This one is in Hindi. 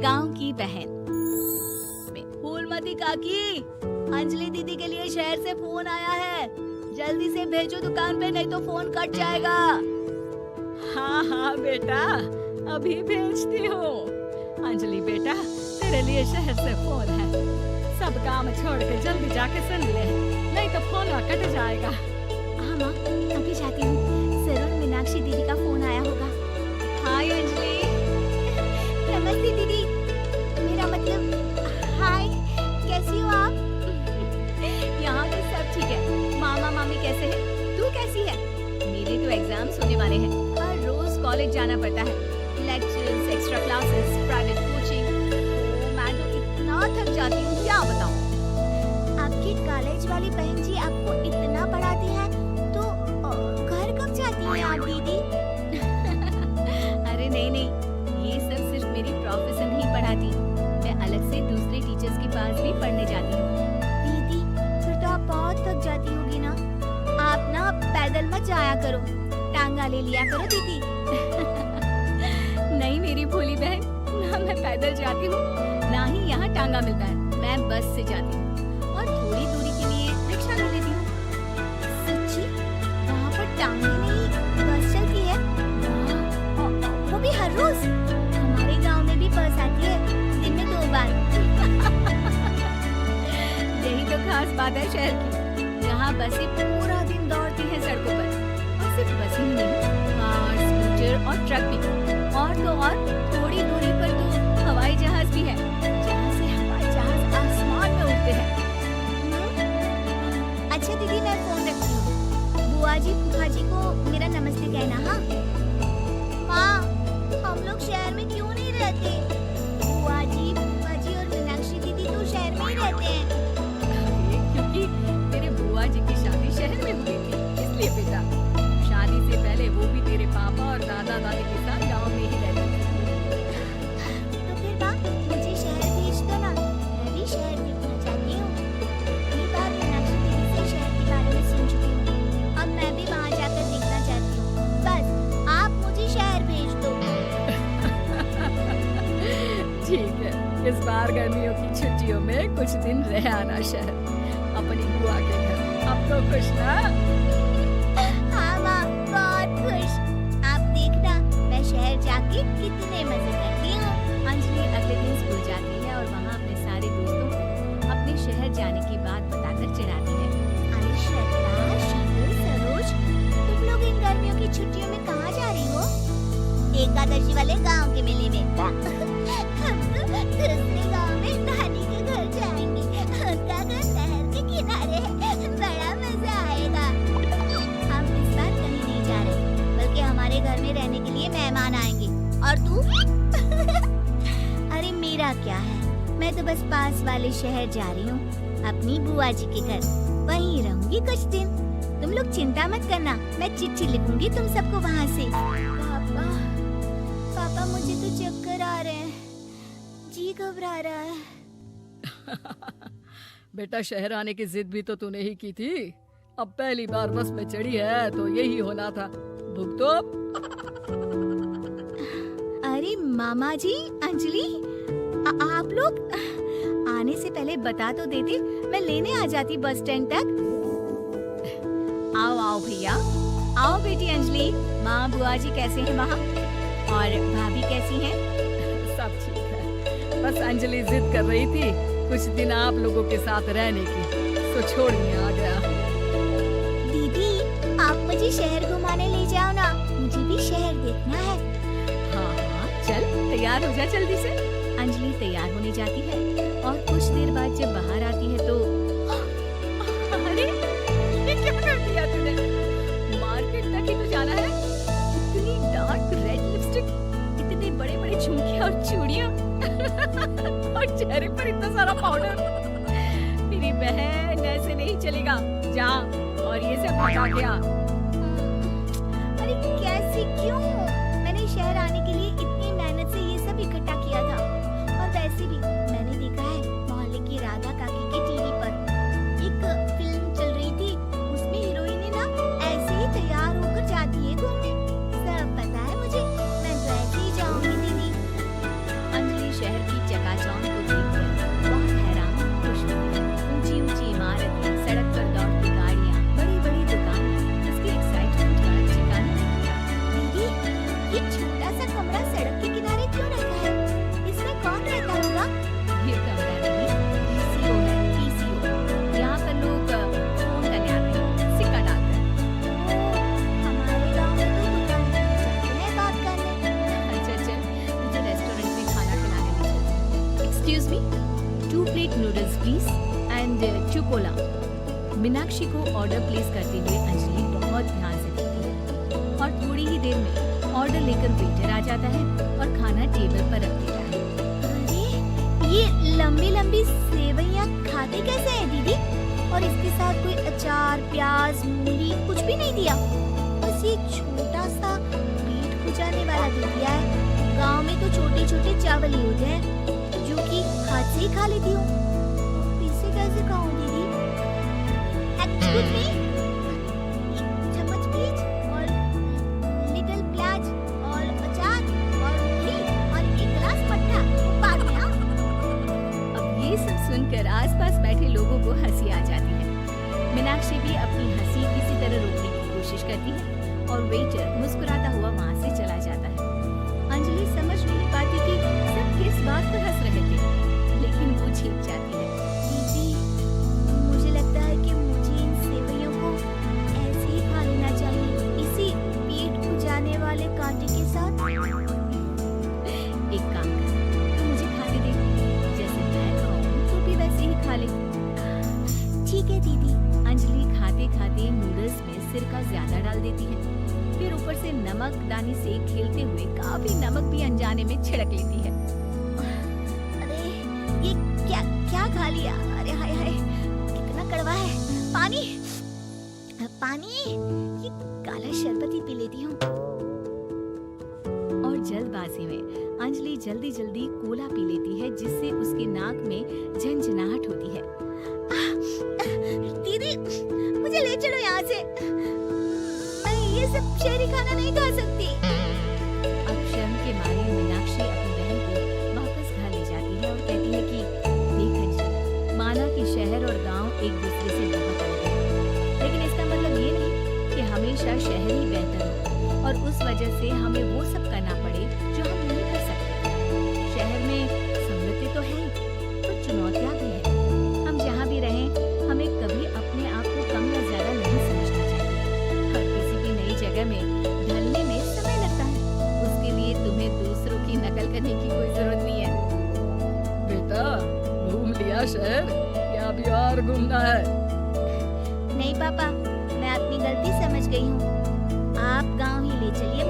गांव की बहन। फूलमती काकी, अंजलि दीदी के लिए शहर से फोन आया है, जल्दी से भेजो दुकान पे, नहीं तो फोन कट जाएगा। हाँ हाँ बेटा, अभी भेजती हूँ। अंजलि बेटा, तेरे लिए शहर से फोन है, सब काम छोड़ के जल्दी जाके सुन ले, नहीं तो फोन कट जाएगा। हाँ माँ, अभी जाती हूँ, जरूर मीनाक्षी दीदी का फोन आया होगा। हाय अंजलि। नमस्ते दीदी, मेरा मतलब हाय, कैसी हो आप? यहाँ तो सब ठीक है, मामा मामी कैसे हैं? तू कैसी है? मेरे तो एग्जाम्स होने वाले हैं, हर रोज कॉलेज जाना पड़ता है, lectures, extra classes, private coaching. मैं तो इतना थक जाती हूँ, क्या बताऊँ। आपकी कॉलेज वाली बहन जी आपको इतना पढ़ाती है, तो घर कब जाती हैं आप दीदी? अरे नहीं नहीं, ये सब सिर्फ मेरी प्रोफेशन ही पढ़ाती, मैं अलग से दूसरे टीचर्स के पास भी पढ़ने जाती हूँ। दीदी, फिर तो आप बहुत थक जाती होगी ना, आप ना पैदल मत जाया करो, टांगा ले लिया करो दीदी। नहीं मेरी भोली बहन, ना मैं पैदल जाती हूँ, ना ही यहाँ टांगा मिलता है, मैं बस से जाती हूँ और थोड़ी दूरी के लिए रिक्शा ले लेती हूँ। सच्ची? वहाँ पर टांगे नहीं, बस चलती है? वो भी हर रोज? हमारे गांव में भी बस आती है, दिन में 2 बार। यही तो खास बात है शहर की, यहाँ बसें पूरा दिन दौड़ती हैं सड़कों पर, और सिर्फ बसें ही नहीं, कार, स्कूटर और ट्रक भी, और तो और थोड़ी दूरी पर तो हवाई जहाज भी है, जहाँ से हवाई जहाज आसमान में उड़ते हैं। अच्छा दीदी, मैं फोन रखती हूँ, बुआ जी फूफा जी को मेरा नमस्ते कहना। हाँ माँ, हम लोग शहर में क्यों नहीं रहते? बुआ जी फूफा जी और मीनाक्षी दीदी तो शहर में ही रहते हैं। क्योंकि तेरे बुआ जी की शादी शहर में हुई थी, इसलिए बेटा। शादी से पहले वो भी तेरे पापा और दादा दादी के साथ गांव में ही रहती थी। तो फिर माँ, मुझे शहर भेज दो ना, मैं भी शहर देखना चाहती हूँ। ये बात मीनाक्षी दीदी से शहर के बारे में सुन चुकी हूँ, अब मैं भी वहाँ जाकर देखना चाहती हूँ। बस आप मुझे शहर भेज दो। ठीक है, इस बार गर्मियों की छुट्टियों में कुछ दिन रह आना शहर, अपनी बुआ के घर। अब तो खुश ना? हाँ माँ, बहुत खुश। आप देखना, मैं शहर जाके कितने मजे करती हूँ। अंजलि अगले दिन स्कूल जाती है और वहाँ अपने सारे दोस्तों को अपने शहर जाने की बात बताकर चिढ़ाती है। अरे श्रद्धा, शीतल, सरोज, तुम लोग इन गर्मियों की छुट्टियों में कहाँ जा रही हो? एकादशी वाले गांव के मेले में। हम तो दूसरे गांव में नानी के घर जाएंगे, उनका घर नहर के किनारे है, बड़ा मजा आएगा। हम इस बार कहीं नहीं जा रहे, बल्कि हमारे घर में रहने के लिए मेहमान आएंगे। और तू? अरे मेरा क्या है, मैं तो बस पास वाले शहर जा रही हूँ, अपनी बुआ जी के घर, वहीं रहूंगी कुछ दिन। तुम लोग चिंता मत करना, मैं चिट्ठी लिखूंगी तुम सबको वहाँ से। पापा, मुझे तो चक्कर आ रहे हैं, जी घबरा रहा है। बेटा, शहर आने की जिद भी तो तूने ही की थी, अब पहली बार बस में चढ़ी है तो यही होना था, भुगतो। अरे मामा जी, अंजलि, आप लोग आने से पहले बता तो देते, मैं लेने आ जाती बस स्टैंड तक। आओ आओ भैया, आओ बेटी अंजलि। माँ बुआ जी कैसे हैं वहाँ, और भाभी कैसी हैं? सब ठीक है, बस अंजलि जिद कर रही थी कुछ दिन आप लोगों के साथ रहने की, तो छोड़ने आ गया। दीदी, आप मुझे शहर घुमाने ले जाओ ना, मुझे भी शहर देखना है। हाँ हाँ, चल तैयार हो जा जल्दी से। अंजलि तैयार होने जाती है और कुछ देर बाद जब बाहर आती है तो अरे ये क्या कर दिया तूने? मार्केट तक ही तो जाना है, इतनी डार्क रेड लिपस्टिक, इतने बड़े बड़े झुमके और चूड़ियां और चेहरे पर इतना सारा पाउडर। मेरी बहन, ऐसे नहीं चलेगा, जा और ये सब हटा के आ। अरे कैसे, क्यों? मैंने शहर आने के लिए इतनी मेहनत से ये सब इकट्ठा किया था, और वैसे भी मैंने देखा है मोहल्ले की राधा काकी के टीवी पर एक फिल्म चल रही थी, उसमें हीरोइन ना ऐसे ही तैयार होकर जाती है घूमने। सब पता है मुझे, मैं तो ऐसे ही जाऊंगी दीदी। अंजलि शहर की excuse me, 2 plate noodles please and 2 Cola. Meenakshi को ऑर्डर प्लेस करते हुए अंजलि बहुत ध्यान से देखती है और थोड़ी ही देर में ऑर्डर लेकर वेटर आ जाता है और खाना टेबल पर रख देता है। अरे ये लंबी लंबी सेवइयाँ खाते कैसे हैं दीदी? और इसके साथ कोई अचार, प्याज, मूली कुछ भी नहीं दिया, बस ये छोटा सा पेट खुजाने वाला दे दिया है। गांव में तो छोटे छोटे चावल ही होते हैं जो कि हाथ से ही खा लेती हूँ, इसे कैसे खाऊं दीदी? एक्सक्यूज मी, चम्मच प्लीज और लिटिल प्याज और अचार और मूली और एक गिलास मट्ठा बाद में। हाँ? अब ये सब सुनकर आसपास बैठे लोगों को हंसी आ जाती है। मीनाक्षी भी अपनी हंसी किसी तरह रोकने की कोशिश करती है और वेटर मुस्कुराता हुआ वहाँ से चला जाता है। अंजलि समझ नहीं पाती कि सब किस बात पर हंस रहे थे, लेकिन वो छिप जाती है। दीदी, मुझे लगता है कि मुझे इन सेवइयों को ऐसे ही खा लेना चाहिए, इसी पेट खुजाने वाले कांटे के साथ। एक काम कर, तू मुझे खाने दे, जैसे मैं खाऊं तो भी वैसे ही खा ले। ठीक है दीदी। अंजलि खाते खाते नूडल्स में सिरका ज्यादा डाल देती है, फिर ऊपर से नमक दानी से खेलते हुए काफी नमक भी अनजाने में छिड़क लेती है। अरे ये क्या क्या खा लिया? अरे हाय हाय, कितना कड़वा है। पानी पानी, ये काला शरबत ही पी लेती हूँ। और जल्दबाजी में अंजलि जल्दी जल्दी कोला पी लेती है, जिससे उसके नाक में झंझनाहट होती है। दीदी, मुझे ले चलो यहाँ से, मैं ये सब शहरी खाना नहीं खा सकती। अब शर्म के मारे मीनाक्षी अपनी बहन को वापस घर ले जाती है और कहती है कि देख अंजलि, माना कि शहर और गांव एक दूसरे से बहुत अलग है, लेकिन इसका मतलब ये नहीं कि हमेशा शहर ही बेहतर हो और उस वजह से हमें वो सब करना पड़े जो हम नहीं कर सकते। शहर में सहूलतें तो है ही, पर चुनौतियाँ भी है। हम जहाँ भी रहें, हमें कभी अपने आप को कम या ज्यादा नहीं समझना चाहिए। हर किसी की नई जगह में ढलने में समय लगता है, उसके लिए तुम्हें दूसरों की नकल करने की कोई जरूरत नहीं है। बेटा, घूम लिया शहर या अभी और घूमना है? नहीं पापा, मैं अपनी गलती समझ गई हूँ, आप गांव ही ले चलिए